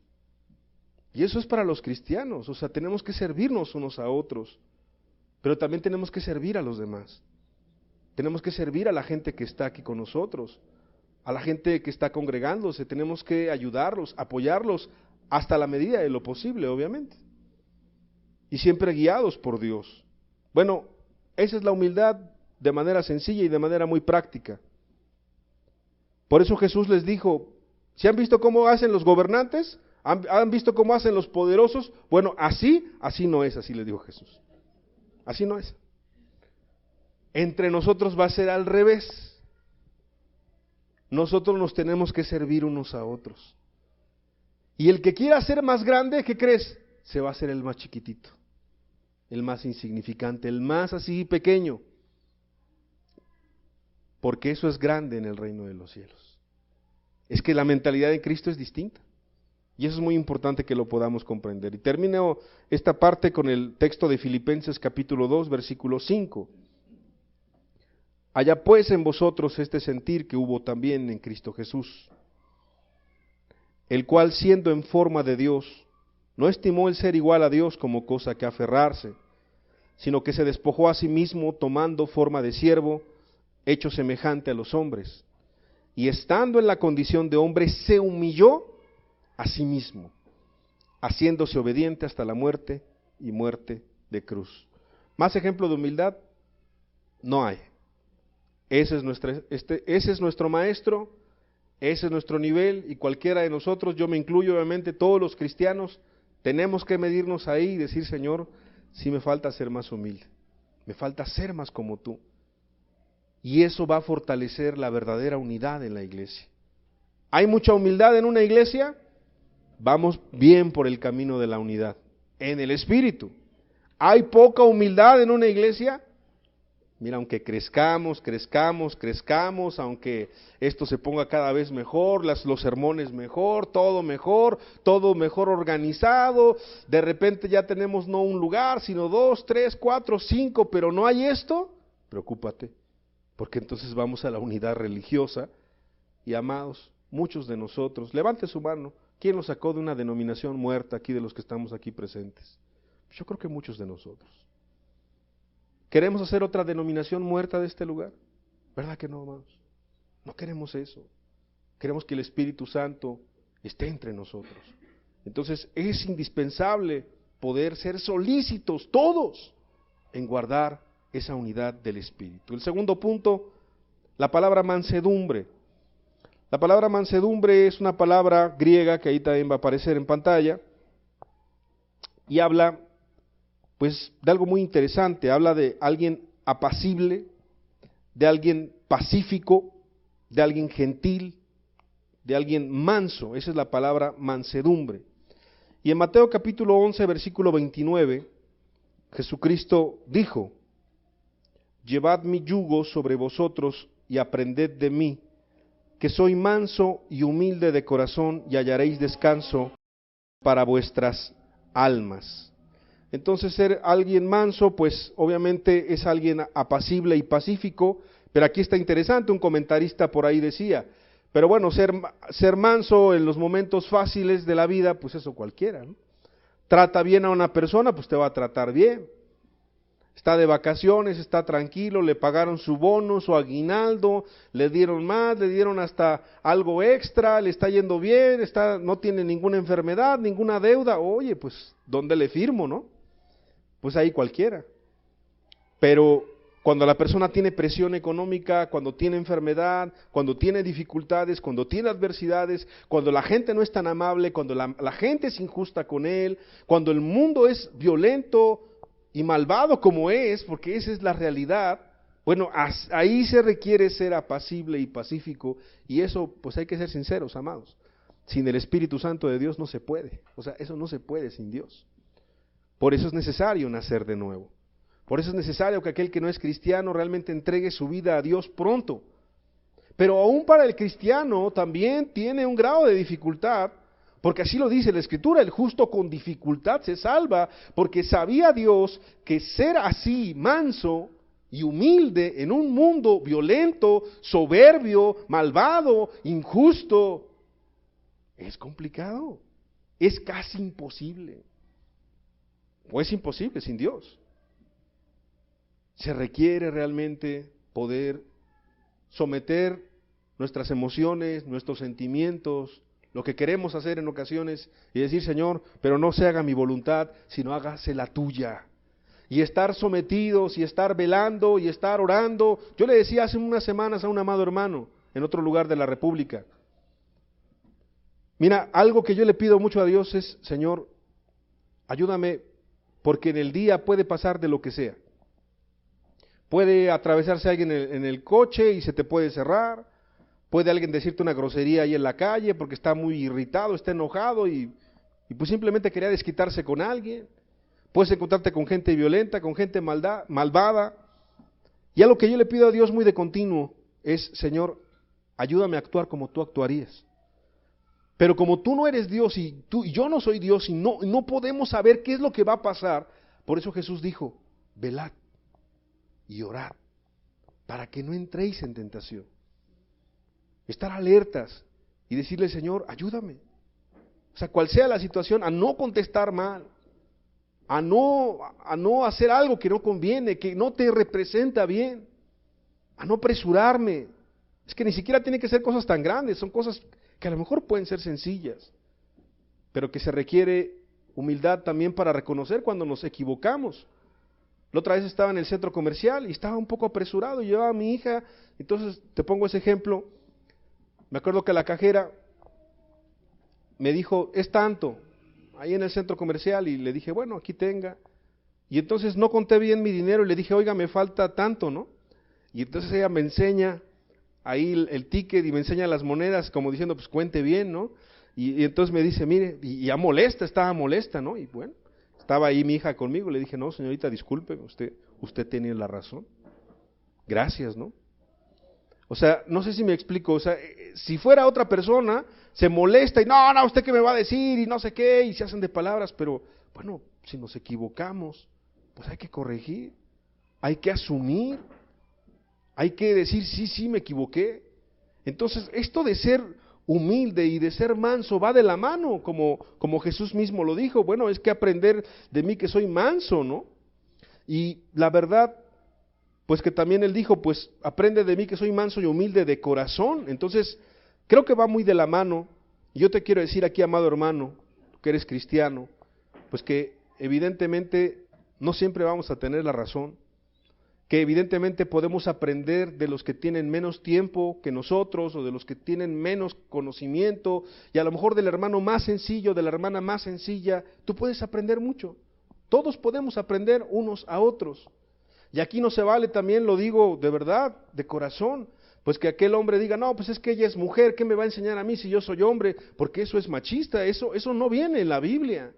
Y eso es para los cristianos, o sea, tenemos que servirnos unos a otros. Pero también tenemos que servir a los demás. Tenemos que servir a la gente que está aquí con nosotros, a la gente que está congregándose. Tenemos que ayudarlos, apoyarlos hasta la medida de lo posible, obviamente. Y siempre guiados por Dios. Bueno, esa es la humildad de manera sencilla y de manera muy práctica. Por eso Jesús les dijo, ¿se han visto cómo hacen los gobernantes? ¿Han visto cómo hacen los poderosos? Bueno, así no es, así les dijo Jesús. Así no es. Entre nosotros va a ser al revés. Nosotros nos tenemos que servir unos a otros. Y el que quiera ser más grande, ¿qué crees? Se va a hacer el más chiquitito, el más insignificante, el más así pequeño. Porque eso es grande en el reino de los cielos. Es que la mentalidad de Cristo es distinta. Y eso es muy importante que lo podamos comprender. Y termino esta parte con el texto de Filipenses capítulo 2, versículo 5. Haya pues en vosotros este sentir que hubo también en Cristo Jesús, el cual siendo en forma de Dios, no estimó el ser igual a Dios como cosa que aferrarse, sino que se despojó a sí mismo tomando forma de siervo, hecho semejante a los hombres, y estando en la condición de hombre se humilló a sí mismo, haciéndose obediente hasta la muerte y muerte de cruz. Más ejemplo de humildad no hay. Ese es nuestro maestro, ese es nuestro nivel, y cualquiera de nosotros, yo me incluyo obviamente, todos los cristianos, tenemos que medirnos ahí y decir, Señor, sí me falta ser más humilde, me falta ser más como tú. Y eso va a fortalecer la verdadera unidad en la iglesia. ¿Hay mucha humildad en una iglesia? Vamos bien por el camino de la unidad, en el espíritu. ¿Hay poca humildad en una iglesia? Mira, aunque crezcamos, aunque esto se ponga cada vez mejor, los sermones mejor, todo mejor organizado, de repente ya tenemos no un lugar, sino 2, 3, 4, 5, pero no hay esto, preocúpate, porque entonces vamos a la unidad religiosa. Y amados, muchos de nosotros, levante su mano, ¿quién nos sacó de una denominación muerta aquí de los que estamos aquí presentes? Yo creo que muchos de nosotros. ¿Queremos hacer otra denominación muerta de este lugar? ¿Verdad que no, amados? No queremos eso. Queremos que el Espíritu Santo esté entre nosotros. Entonces es indispensable poder ser solícitos todos en guardar esa unidad del Espíritu. El segundo punto, la palabra mansedumbre. La palabra mansedumbre es una palabra griega que ahí también va a aparecer en pantalla y habla pues de algo muy interesante, habla de alguien apacible, de alguien pacífico, de alguien gentil, de alguien manso. Esa es la palabra mansedumbre. Y en Mateo capítulo 11, versículo 29, Jesucristo dijo, llevad mi yugo sobre vosotros y aprended de mí, que soy manso y humilde de corazón, y hallaréis descanso para vuestras almas. Entonces ser alguien manso, pues obviamente es alguien apacible y pacífico, pero aquí está interesante, un comentarista por ahí decía, pero bueno, ser manso en los momentos fáciles de la vida, pues eso cualquiera, ¿no? Trata bien a una persona, pues te va a tratar bien. Está de vacaciones, está tranquilo, le pagaron su bono, su aguinaldo, le dieron más, le dieron hasta algo extra, le está yendo bien, no tiene ninguna enfermedad, ninguna deuda. Oye, pues, ¿dónde le firmo, no? Pues ahí cualquiera. Pero cuando la persona tiene presión económica, cuando tiene enfermedad, cuando tiene dificultades, cuando tiene adversidades, cuando la gente no es tan amable, cuando la gente es injusta con él, cuando el mundo es violento y malvado como es, porque esa es la realidad, bueno, ahí se requiere ser apacible y pacífico, y eso, pues hay que ser sinceros, amados. Sin el Espíritu Santo de Dios no se puede, o sea, eso no se puede sin Dios. Por eso es necesario nacer de nuevo. Por eso es necesario que aquel que no es cristiano realmente entregue su vida a Dios pronto. Pero aún para el cristiano también tiene un grado de dificultad, porque así lo dice la Escritura, el justo con dificultad se salva, porque sabía Dios que ser así, manso y humilde en un mundo violento, soberbio, malvado, injusto, es complicado, es casi imposible, o es imposible sin Dios. Se requiere realmente poder someter nuestras emociones, nuestros sentimientos, lo que queremos hacer en ocasiones y decir, Señor, pero no se haga mi voluntad, sino hágase la tuya. Y estar sometidos y estar velando y estar orando. Yo le decía hace unas semanas a un amado hermano en otro lugar de la República, mira, algo que yo le pido mucho a Dios es, Señor, ayúdame, porque en el día puede pasar de lo que sea. Puede atravesarse alguien en el coche y se te puede cerrar. Puede alguien decirte una grosería ahí en la calle porque está muy irritado, está enojado y pues simplemente quería desquitarse con alguien. Puedes encontrarte con gente violenta, con gente malvada. Y algo que yo le pido a Dios muy de continuo es, Señor, ayúdame a actuar como tú actuarías. Pero como tú no eres Dios y yo no soy Dios y no podemos saber qué es lo que va a pasar, por eso Jesús dijo, velad y orad, para que no entréis en tentación. Estar alertas y decirle, Señor, ayúdame. O sea, cual sea la situación, a no contestar mal, a no hacer algo que no conviene, que no te representa bien, a no apresurarme. Es que ni siquiera tiene que ser cosas tan grandes, son cosas que a lo mejor pueden ser sencillas, pero que se requiere humildad también para reconocer cuando nos equivocamos. La otra vez estaba en el centro comercial y estaba un poco apresurado y llevaba a mi hija, entonces te pongo ese ejemplo. Me acuerdo que la cajera me dijo, es tanto, ahí en el centro comercial, y le dije, bueno, aquí tenga. Y entonces no conté bien mi dinero y le dije, oiga, me falta tanto, ¿no? Y entonces ella me enseña ahí el ticket y me enseña las monedas como diciendo, pues cuente bien, ¿no? Y entonces me dice, mire, y ya molesta, estaba molesta, ¿no? Y bueno, estaba ahí mi hija conmigo, le dije, no, señorita, disculpe, usted tiene la razón. Gracias, ¿no? O sea, no sé si me explico, o sea, si fuera otra persona, se molesta y no, usted qué me va a decir y no sé qué, y se hacen de palabras, pero bueno, si nos equivocamos, pues hay que corregir, hay que asumir, hay que decir, sí, me equivoqué. Entonces, esto de ser humilde y de ser manso va de la mano, como Jesús mismo lo dijo, bueno, es que aprender de mí que soy manso, ¿no? Y la verdad, pues que también él dijo, pues aprende de mí que soy manso y humilde de corazón. Entonces, creo que va muy de la mano. Y yo te quiero decir aquí, amado hermano, que eres cristiano, pues que evidentemente no siempre vamos a tener la razón, que evidentemente podemos aprender de los que tienen menos tiempo que nosotros, o de los que tienen menos conocimiento, y a lo mejor del hermano más sencillo, de la hermana más sencilla, tú puedes aprender mucho. Todos podemos aprender unos a otros. Y aquí no se vale, también lo digo de verdad, de corazón, pues que aquel hombre diga, no, pues es que ella es mujer, ¿qué me va a enseñar a mí si yo soy hombre? Porque eso es machista, eso no viene en la Biblia.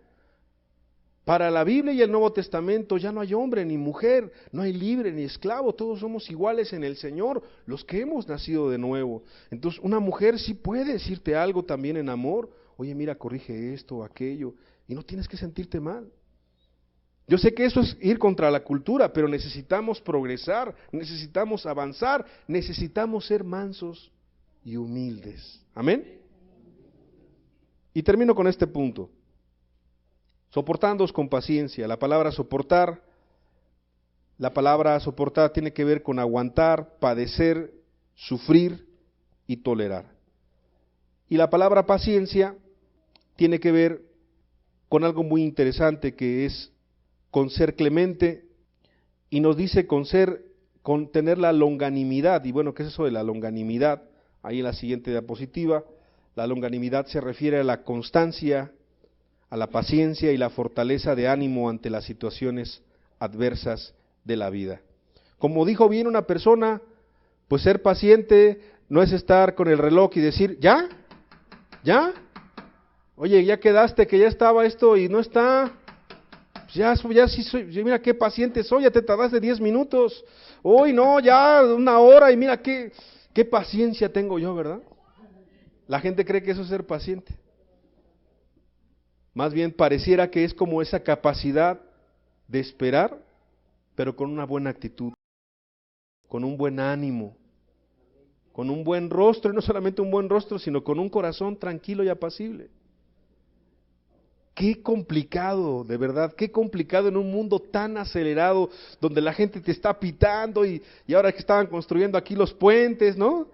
Para la Biblia y el Nuevo Testamento ya no hay hombre ni mujer, no hay libre ni esclavo, todos somos iguales en el Señor, los que hemos nacido de nuevo. Entonces una mujer sí puede decirte algo también en amor, oye mira, corrige esto o aquello, y no tienes que sentirte mal. Yo sé que eso es ir contra la cultura, pero necesitamos progresar, necesitamos avanzar, necesitamos ser mansos y humildes. ¿Amén? Y termino con este punto. Soportándoos con paciencia. La palabra soportar tiene que ver con aguantar, padecer, sufrir y tolerar. Y la palabra paciencia tiene que ver con algo muy interesante, que es con ser clemente, y nos dice con tener la longanimidad. Y bueno, ¿qué es eso de la longanimidad? Ahí en la siguiente diapositiva, la longanimidad se refiere a la constancia, a la paciencia y la fortaleza de ánimo ante las situaciones adversas de la vida. Como dijo bien una persona, pues ser paciente no es estar con el reloj y decir, ¿ya? Oye, ya quedaste que ya estaba esto y no está. Ya sí soy, mira qué paciente soy, ya te tardaste 10 minutos. Hoy no, ya 1 hora y mira qué paciencia tengo yo, ¿verdad? La gente cree que eso es ser paciente. Más bien pareciera que es como esa capacidad de esperar, pero con una buena actitud, con un buen ánimo, con un buen rostro, y no solamente un buen rostro, sino con un corazón tranquilo y apacible. Qué complicado, de verdad, qué complicado en un mundo tan acelerado, donde la gente te está pitando y ahora que estaban construyendo aquí los puentes, ¿no?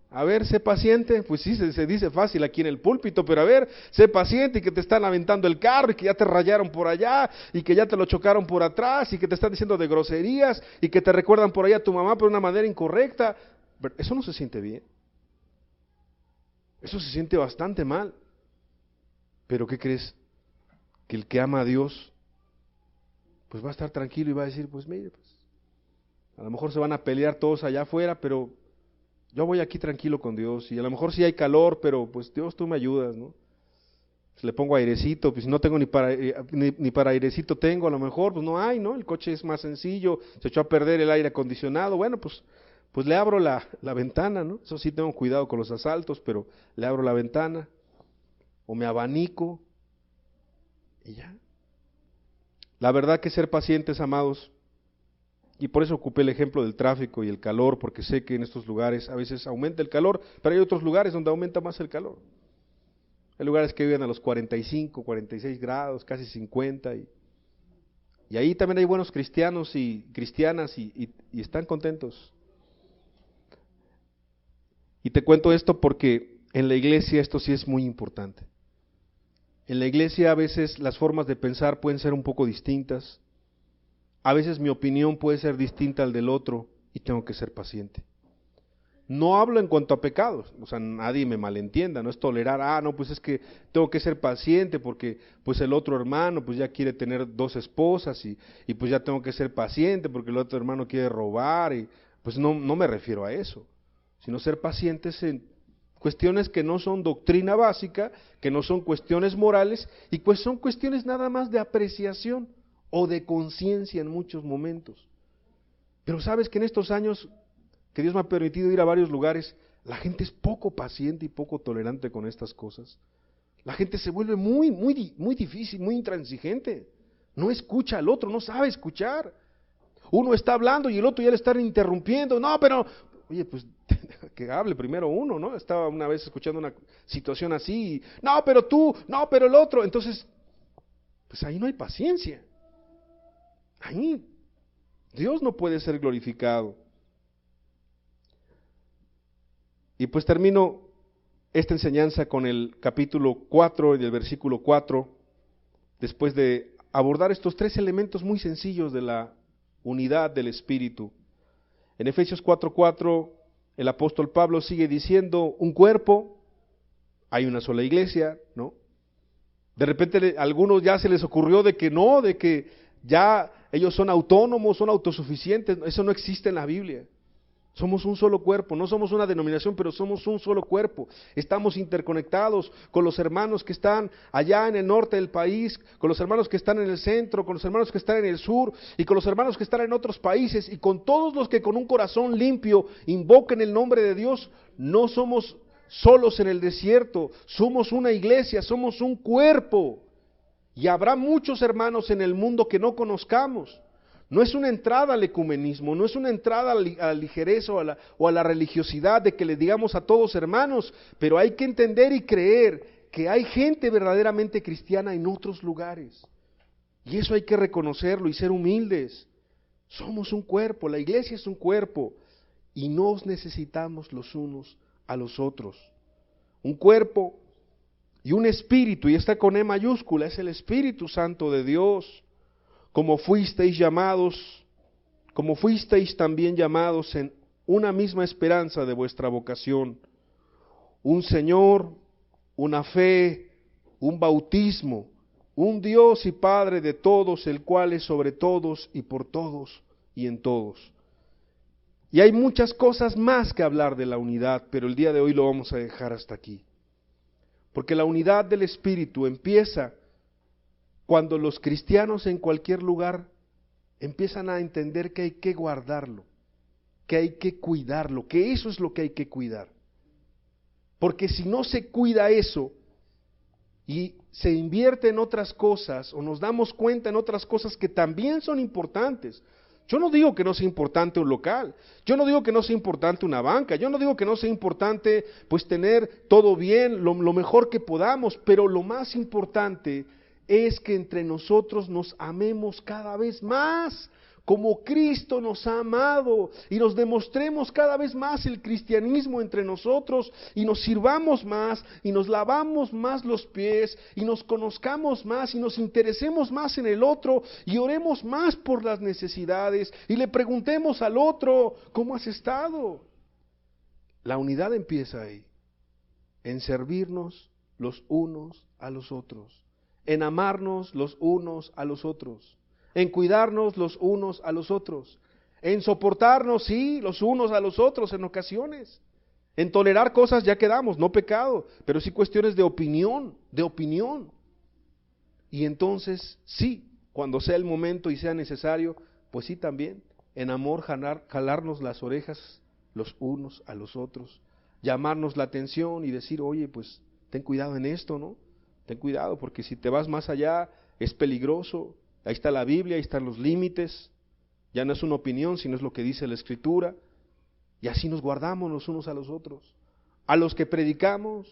A ver, sé paciente, pues sí, se dice fácil aquí en el púlpito, pero a ver, sé paciente y que te están aventando el carro y que ya te rayaron por allá y que ya te lo chocaron por atrás y que te están diciendo de groserías y que te recuerdan por allá a tu mamá por una manera incorrecta. Eso no se siente bien. Eso se siente bastante mal. Pero ¿qué crees? Que el que ama a Dios, pues va a estar tranquilo y va a decir, pues mire, pues, a lo mejor se van a pelear todos allá afuera, pero yo voy aquí tranquilo con Dios, y a lo mejor sí hay calor, pero pues Dios tú me ayudas, ¿no? Pues le pongo airecito, pues si no tengo ni para airecito tengo, a lo mejor, pues no hay, ¿no? El coche es más sencillo, se echó a perder el aire acondicionado, bueno, pues le abro la ventana, ¿no? Eso sí tengo cuidado con los asaltos, pero le abro la ventana, o me abanico, y ya. La verdad que ser pacientes, amados, y por eso ocupé el ejemplo del tráfico y el calor, porque sé que en estos lugares a veces aumenta el calor, pero hay otros lugares donde aumenta más el calor. Hay lugares que viven a los 45, 46 grados, casi 50, y ahí también hay buenos cristianos y cristianas y están contentos. Y te cuento esto porque en la iglesia esto sí es muy importante. En la iglesia a veces las formas de pensar pueden ser un poco distintas. A veces mi opinión puede ser distinta al del otro y tengo que ser paciente. No hablo en cuanto a pecados, o sea, nadie me malentienda, no es tolerar, no, pues es que tengo que ser paciente porque pues el otro hermano pues ya quiere tener 2 esposas y pues ya tengo que ser paciente porque el otro hermano quiere robar y pues no me refiero a eso, sino ser pacientes en cuestiones que no son doctrina básica, que no son cuestiones morales y pues son cuestiones nada más de apreciación o de conciencia en muchos momentos. Pero sabes que en estos años que Dios me ha permitido ir a varios lugares, la gente es poco paciente y poco tolerante con estas cosas. La gente se vuelve muy difícil, muy intransigente. No escucha al otro, no sabe escuchar. Uno está hablando y el otro ya le está interrumpiendo. No, pero, oye, pues que hable primero uno, ¿no? Estaba una vez escuchando una situación así. No, pero tú, no, pero el otro. Entonces, pues ahí no hay paciencia. Ahí Dios no puede ser glorificado. Y pues termino esta enseñanza con el capítulo 4 y el versículo 4, después de abordar estos 3 elementos muy sencillos de la unidad del Espíritu. En Efesios 4:4, el apóstol Pablo sigue diciendo, un cuerpo, hay una sola iglesia, ¿no? De repente a algunos ya se les ocurrió de que ya ellos son autónomos, son autosuficientes, eso no existe en la Biblia. Somos un solo cuerpo, no somos una denominación, pero somos un solo cuerpo. Estamos interconectados con los hermanos que están allá en el norte del país, con los hermanos que están en el centro, con los hermanos que están en el sur y con los hermanos que están en otros países y con todos los que con un corazón limpio invoquen el nombre de Dios. No somos solos en el desierto, somos una iglesia, somos un cuerpo. Y habrá muchos hermanos en el mundo que no conozcamos. No es una entrada al ecumenismo, no es una entrada a la ligereza o a la religiosidad de que le digamos a todos hermanos, pero hay que entender y creer que hay gente verdaderamente cristiana en otros lugares. Y eso hay que reconocerlo y ser humildes. Somos un cuerpo, la iglesia es un cuerpo y nos necesitamos los unos a los otros. Un cuerpo y un espíritu, y está con E mayúscula, es el Espíritu Santo de Dios. Como fuisteis también llamados en una misma esperanza de vuestra vocación, un Señor, una fe, un bautismo, un Dios y Padre de todos, el cual es sobre todos y por todos y en todos. Y hay muchas cosas más que hablar de la unidad, pero el día de hoy lo vamos a dejar hasta aquí. Porque la unidad del Espíritu empieza cuando los cristianos en cualquier lugar empiezan a entender que hay que guardarlo, que hay que cuidarlo, que eso es lo que hay que cuidar. Porque si no se cuida eso y se invierte en otras cosas o nos damos cuenta en otras cosas que también son importantes. Yo no digo que no sea importante un local, yo no digo que no sea importante una banca, yo no digo que no sea importante pues tener todo bien, lo mejor que podamos, pero lo más importante es que entre nosotros nos amemos cada vez más, como Cristo nos ha amado, y nos demostremos cada vez más el cristianismo entre nosotros, y nos sirvamos más, y nos lavamos más los pies, y nos conozcamos más, y nos interesemos más en el otro, y oremos más por las necesidades, y le preguntemos al otro, ¿cómo has estado? La unidad empieza ahí, en servirnos los unos a los otros, en amarnos los unos a los otros, en cuidarnos los unos a los otros, en soportarnos, sí, los unos a los otros en ocasiones, en tolerar cosas ya quedamos, no pecado, pero sí cuestiones de opinión, y entonces sí, cuando sea el momento y sea necesario, pues sí también, en amor jalarnos las orejas los unos a los otros, llamarnos la atención y decir, oye, pues ten cuidado en esto, ¿no? Ten cuidado, porque si te vas más allá, es peligroso. Ahí está la Biblia, ahí están los límites, ya no es una opinión, sino es lo que dice la Escritura, y así nos guardamos los unos a los otros, a los que predicamos,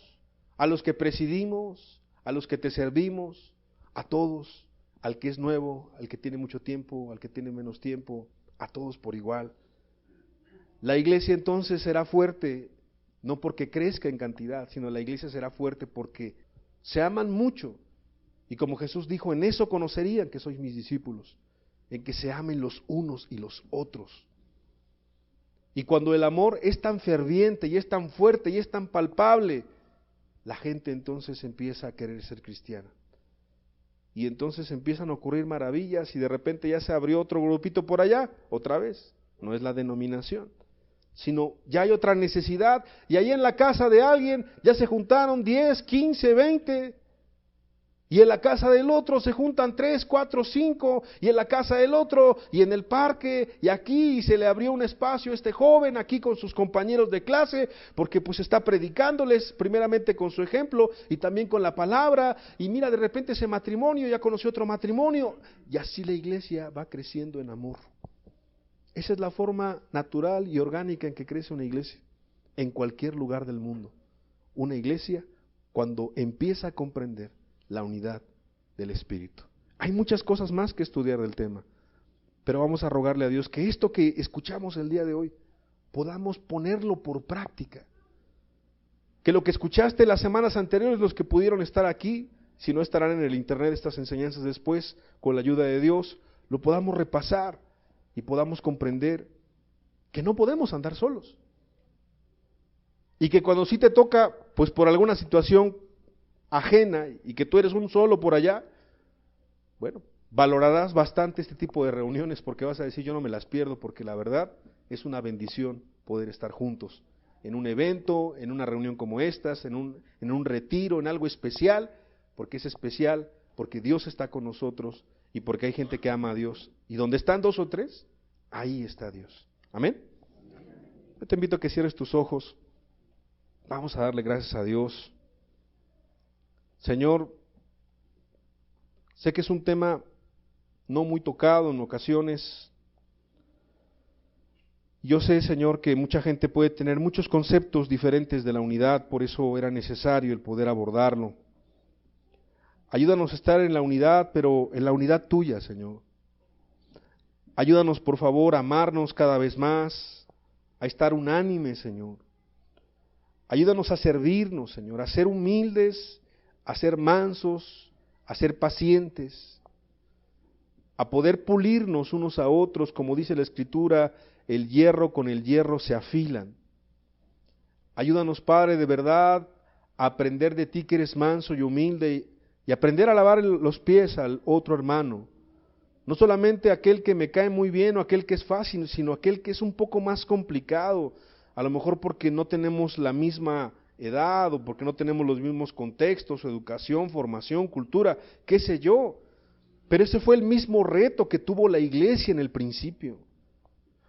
a los que presidimos, a los que te servimos, a todos, al que es nuevo, al que tiene mucho tiempo, al que tiene menos tiempo, a todos por igual. La iglesia entonces será fuerte, no porque crezca en cantidad, sino la iglesia será fuerte porque se aman mucho. Y como Jesús dijo, en eso conocerían que sois mis discípulos, en que se amen los unos y los otros. Y cuando el amor es tan ferviente y es tan fuerte y es tan palpable, la gente entonces empieza a querer ser cristiana. Y entonces empiezan a ocurrir maravillas y de repente ya se abrió otro grupito por allá, otra vez, no es la denominación, sino ya hay otra necesidad y ahí en la casa de alguien ya se juntaron 10, 15, 20. Y en la casa del otro se juntan 3, 4, 5, y en la casa del otro, y en el parque, y aquí, y se le abrió un espacio a este joven, aquí con sus compañeros de clase, porque pues está predicándoles, primeramente con su ejemplo, y también con la palabra, y mira, de repente ese matrimonio, ya conoció otro matrimonio, y así la iglesia va creciendo en amor. Esa es la forma natural y orgánica en que crece una iglesia, en cualquier lugar del mundo. Una iglesia, cuando empieza a comprender la unidad del Espíritu. Hay muchas cosas más que estudiar del tema, pero vamos a rogarle a Dios que esto que escuchamos el día de hoy podamos ponerlo por práctica. Que lo que escuchaste las semanas anteriores, los que pudieron estar aquí, si no estarán en el internet estas enseñanzas después, con la ayuda de Dios, lo podamos repasar y podamos comprender que no podemos andar solos. Y que cuando sí te toca, pues por alguna situación ajena y que tú eres un solo por allá, bueno, valorarás bastante este tipo de reuniones porque vas a decir yo no me las pierdo porque la verdad es una bendición poder estar juntos en un evento, en una reunión como estas, en un retiro, en algo especial, porque es especial, porque Dios está con nosotros y porque hay gente que ama a Dios. Y donde están 2 o 3, ahí está Dios. Amén. Yo te invito a que cierres tus ojos. Vamos a darle gracias a Dios. Señor, sé que es un tema no muy tocado en ocasiones. Yo sé, Señor, que mucha gente puede tener muchos conceptos diferentes de la unidad, por eso era necesario el poder abordarlo. Ayúdanos a estar en la unidad, pero en la unidad tuya, Señor. Ayúdanos, por favor, a amarnos cada vez más, a estar unánimes, Señor. Ayúdanos a servirnos, Señor, a ser humildes, a ser mansos, a ser pacientes, a poder pulirnos unos a otros, como dice la Escritura, el hierro con el hierro se afilan. Ayúdanos, Padre, de verdad, a aprender de ti que eres manso y humilde y aprender a lavar los pies al otro hermano. No solamente aquel que me cae muy bien o aquel que es fácil, sino aquel que es un poco más complicado, a lo mejor porque no tenemos la misma edad o porque no tenemos los mismos contextos, educación, formación, cultura, qué sé yo, Pero ese fue el mismo reto que tuvo la iglesia en el principio,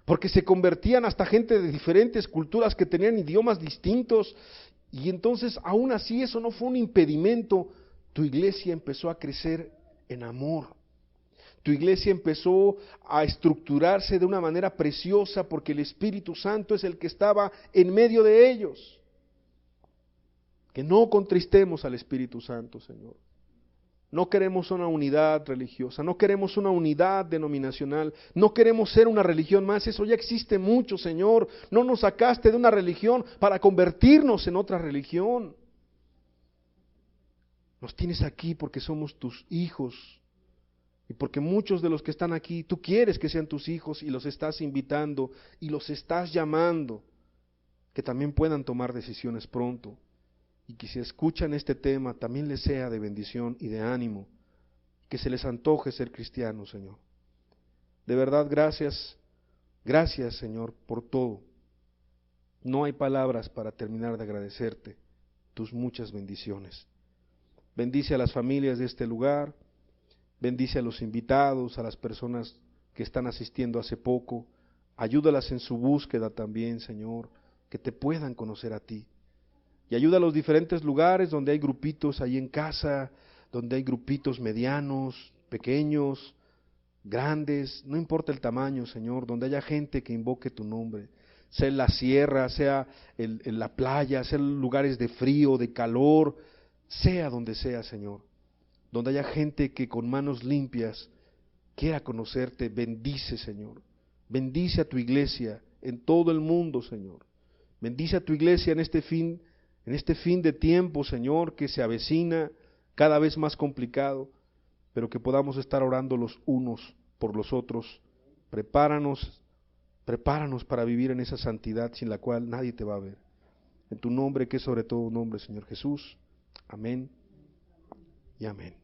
porque se convertían hasta gente de diferentes culturas que tenían idiomas distintos, y entonces aún así eso no fue un impedimento. Tu iglesia empezó a crecer en amor. Tu iglesia empezó a estructurarse de una manera preciosa porque el Espíritu Santo es el que estaba en medio de ellos. Que no contristemos al Espíritu Santo, Señor. No queremos una unidad religiosa, no queremos una unidad denominacional, no queremos ser una religión más, eso ya existe mucho, Señor. No nos sacaste de una religión para convertirnos en otra religión. Nos tienes aquí porque somos tus hijos y porque muchos de los que están aquí, tú quieres que sean tus hijos y los estás invitando y los estás llamando, que también puedan tomar decisiones pronto. Y que si escuchan este tema también les sea de bendición y de ánimo, que se les antoje ser cristianos, Señor. De verdad, gracias, gracias, Señor, por todo. No hay palabras para terminar de agradecerte tus muchas bendiciones. Bendice a las familias de este lugar, bendice a los invitados, a las personas que están asistiendo hace poco, ayúdalas en su búsqueda también, Señor, que te puedan conocer a ti. Y ayuda a los diferentes lugares donde hay grupitos ahí en casa, donde hay grupitos medianos, pequeños, grandes, no importa el tamaño, Señor, donde haya gente que invoque tu nombre, sea en la sierra, sea en la playa, sea en lugares de frío, de calor, sea donde sea, Señor, donde haya gente que con manos limpias quiera conocerte, bendice, Señor, bendice a tu iglesia en todo el mundo, Señor, bendice a tu iglesia en este fin de tiempo, Señor, que se avecina cada vez más complicado, pero que podamos estar orando los unos por los otros. Prepáranos para vivir en esa santidad sin la cual nadie te va a ver. En tu nombre, que es sobre todo un nombre, Señor Jesús. Amén y amén.